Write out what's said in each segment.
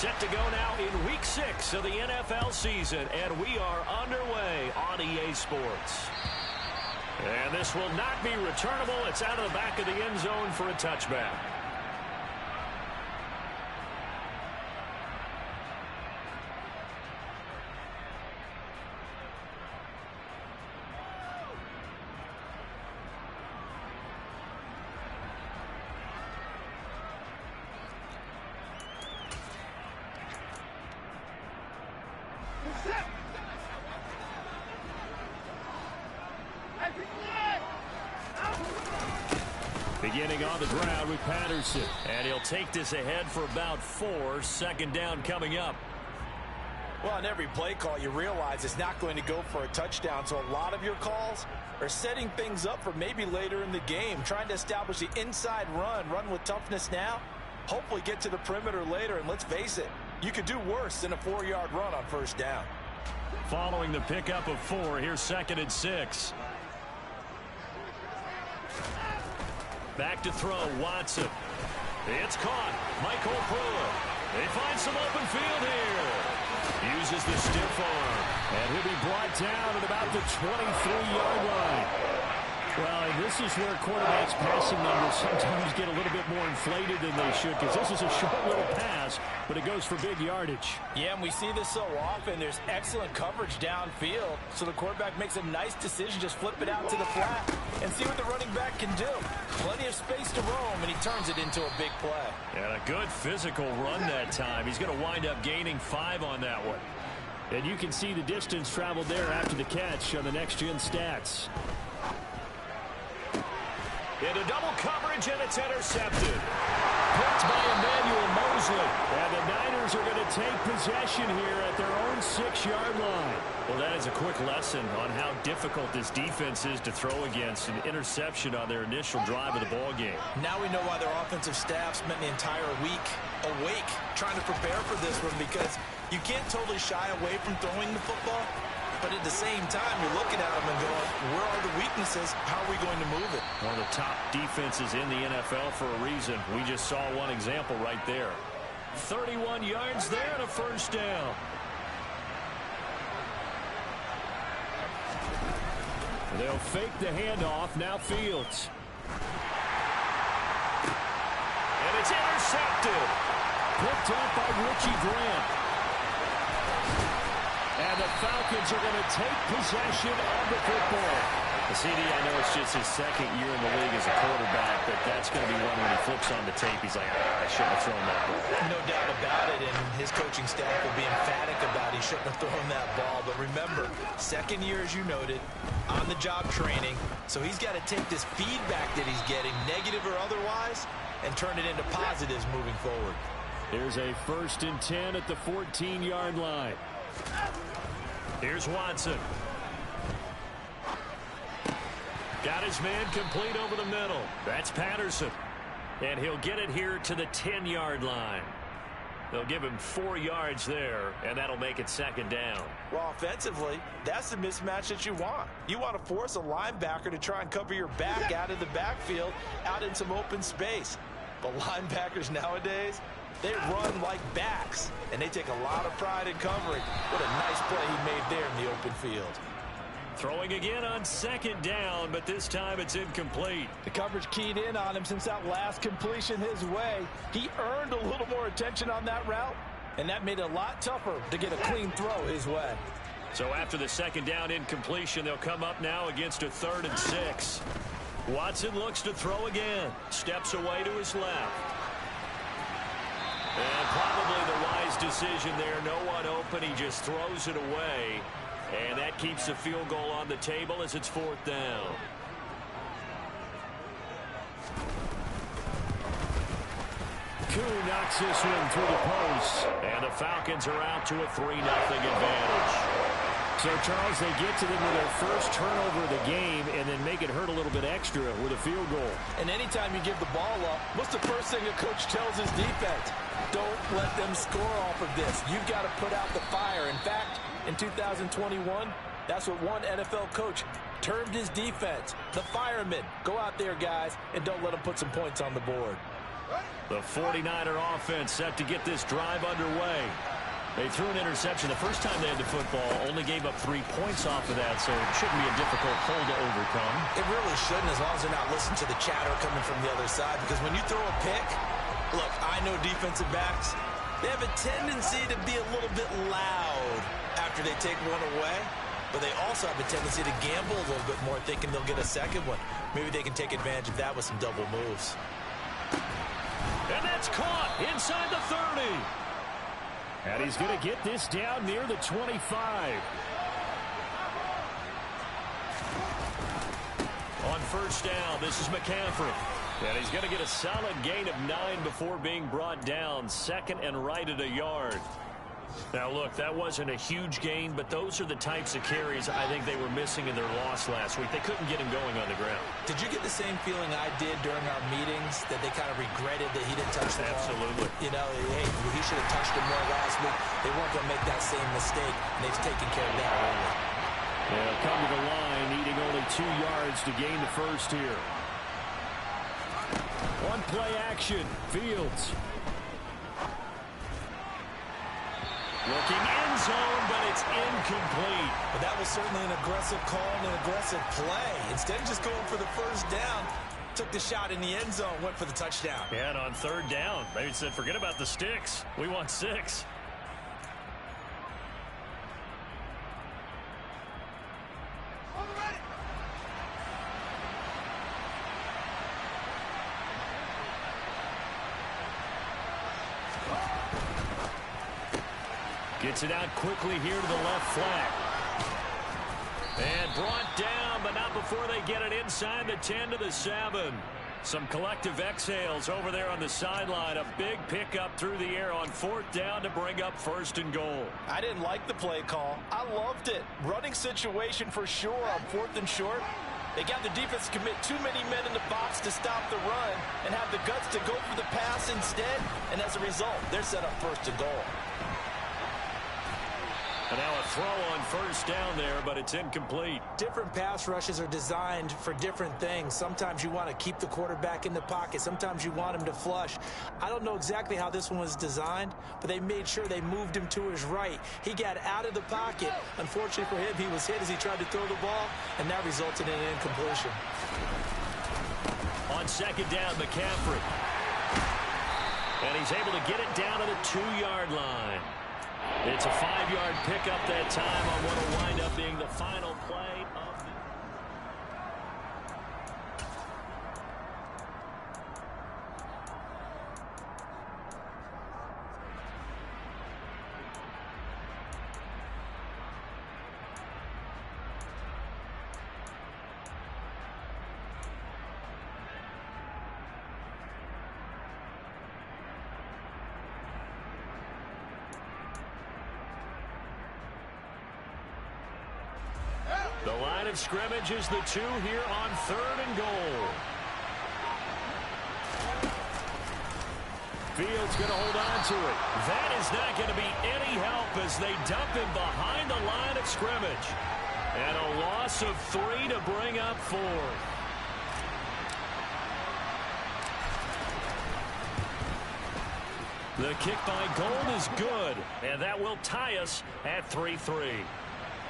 Set to go now in Week 6 of the NFL season, and we are underway on EA Sports. And this will not be returnable. It's out of the back of the end zone for a touchback. Beginning on the ground with Patterson. And he'll take this ahead for about 4. Second down coming up. Well, on every play call, you realize it's not going to go for a touchdown. So a lot of your calls are setting things up for maybe later in the game. Trying to establish the inside run with toughness now. Hopefully get to the perimeter later. And let's face it, you could do worse than a 4-yard run on first down. Following the pickup of 4, here's 2nd and 6. Back to throw, Watson. It's caught. Michael Brewer. They find some open field here. Uses the stiff arm. And he'll be brought down at about the 23-yard line. Well, and this is where quarterbacks' passing numbers sometimes get a little bit more inflated than they should, because this is a short little pass, but it goes for big yardage. Yeah, and we see this so often. There's excellent coverage downfield, so the quarterback makes a nice decision. Just flip it out to the flat and see what the running back can do. Plenty of space to roam, and he turns it into a big play. And a good physical run that time. He's going to wind up gaining 5 on that one. And you can see the distance traveled there after the catch on the next-gen stats. Into double coverage, and it's intercepted. Picked by Emmanuel Mosley. And the Niners are going to take possession here at their own 6-yard line. Well, that is a quick lesson on how difficult this defense is to throw against. An interception on their initial drive of the ball game. Now we know why their offensive staff spent the entire week awake trying to prepare for this one, because you can't totally shy away from throwing the football. But at the same time, you're looking at them and going, where are the weaknesses? How are we going to move it? One of the top defenses in the NFL for a reason. We just saw one example right there. 31 yards there and a first down. They'll fake the handoff. Now Fields. And it's intercepted. Picked up by Richie Grant. And the Falcons are going to take possession of the football. CD, I know it's just his second year in the league as a quarterback, but that's going to be one when he flips on the tape. He's like, I shouldn't have thrown that ball. No doubt about it, and his coaching staff will be emphatic about he shouldn't have thrown that ball. But remember, second year, as you noted, on-the-job training. So he's got to take this feedback that he's getting, negative or otherwise, and turn it into positives moving forward. There's a 1st and 10 at the 14-yard line. Here's Watson. Got his man complete over the middle. That's Patterson. And he'll get it here to the 10-yard line. They'll give him 4 yards there, and that'll make it 2nd down. Well, offensively, that's the mismatch that you want. You want to force a linebacker to try and cover your back out of the backfield, out in some open space. But linebackers nowadays, they run like backs, and they take a lot of pride in covering. What a nice play he made there in the open field. Throwing again on 2nd down, but this time it's incomplete. The coverage keyed in on him since that last completion his way. He earned a little more attention on that route, and that made it a lot tougher to get a clean throw his way. So after the 2nd down incompletion, they'll come up now against a 3rd and 6. Watson looks to throw again. Steps away to his left. And probably the wise decision there. No one open. He just throws it away. And that keeps the field goal on the table as it's 4th down. Koo knocks this one through the post. And the Falcons are out to a 3-0 advantage. So, Charles, they get to them with their first turnover of the game and then make it hurt a little bit extra with a field goal. And anytime you give the ball up, what's the first thing a coach tells his defense? Don't let them score off of this. You've got to put out the fire. In fact, in 2021, that's what one NFL coach termed his defense, the firemen. Go out there, guys, and don't let them put some points on the board. The 49er offense set to get this drive underway. They threw an interception the first time they had the football, only gave up 3 points off of that, so it shouldn't be a difficult hole to overcome. It really shouldn't, as long as they're not listening to the chatter coming from the other side, because when you throw a pick, look, I know defensive backs, they have a tendency to be a little bit loud after they take one away, but they also have a tendency to gamble a little bit more, thinking they'll get a second one. Maybe they can take advantage of that with some double moves. And that's caught inside the 30. And he's going to get this down near the 25. On first down, this is McCaffrey. And he's going to get a solid gain of 9 before being brought down. Second and right at a yard. Now, look, that wasn't a huge gain, but those are the types of carries I think they were missing in their loss last week. They couldn't get him going on the ground. Did you get the same feeling I did during our meetings, that they kind of regretted that he didn't touch the ball? Absolutely. You know, hey, he should have touched it more last week. They weren't going to make that same mistake, and they've taken care of that early. They'll come to the line, needing only 2 yards to gain the first here. One play action, Fields. Looking end zone, but it's incomplete. But that was certainly an aggressive call and an aggressive play. Instead of just going for the first down, took the shot in the end zone, went for the touchdown. Yeah, and on third down, they said, forget about the sticks. We want 6. Gets it out quickly here to the left flat. And brought down, but not before they get it inside the 10 to the 7. Some collective exhales over there on the sideline. A big pickup through the air on fourth down to bring up first and goal. I didn't like the play call. I loved it. Running situation for sure on fourth and short. They got the defense to commit too many men in the box to stop the run and have the guts to go for the pass instead. And as a result, they're set up first and goal. And now a throw on first down there, but it's incomplete. Different pass rushes are designed for different things. Sometimes you want to keep the quarterback in the pocket. Sometimes you want him to flush. I don't know exactly how this one was designed, but they made sure they moved him to his right. He got out of the pocket. Unfortunately for him, he was hit as he tried to throw the ball, and that resulted in an incompletion. On second down, McCaffrey. And he's able to get it down to the 2-yard line. It's a 5-yard pickup that time on what will wind up being the final play of the... The line of scrimmage is the 2 here on third and goal. Fields going to hold on to it. That is not going to be any help as they dump him behind the line of scrimmage. And a loss of 3 to bring up 4. The kick by Gold is good, and that will tie us at 3-3.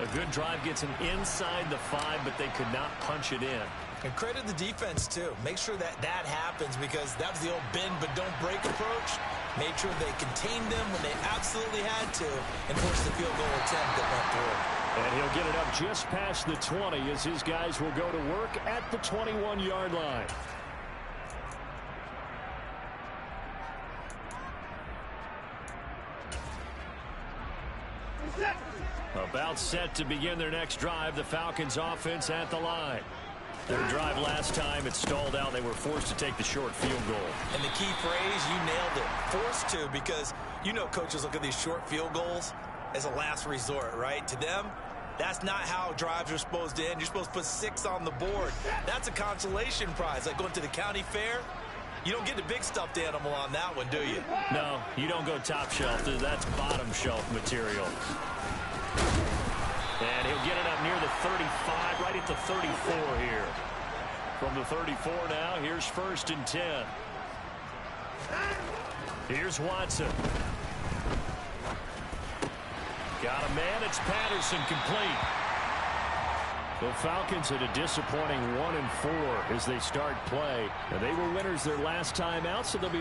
A good drive gets them inside the 5, but they could not punch it in. And credit the defense, too. Make sure that that happens, because that was the old bend but don't break approach. Made sure they contained them when they absolutely had to and forced the field goal attempt that went through. And he'll get it up just past the 20 as his guys will go to work at the 21-yard line. About set to begin their next drive, the Falcons offense at the line. Their drive last time, it stalled out. They were forced to take the short field goal. And the key phrase, you nailed it. Forced to, because you know coaches look at these short field goals as a last resort, right? To them, that's not how drives are supposed to end. You're supposed to put 6 on the board. That's a consolation prize, like going to the county fair. You don't get the big stuffed animal on that one, do you? No, you don't go top shelf. That's bottom shelf material. And he'll get it up near the 35, right at the 34 here. From the 34 now, here's first and 10. Here's Watson. Got a man. It's Patterson, complete. The Falcons at a disappointing 1-4 as they start play. And they were winners their last time out, so they'll be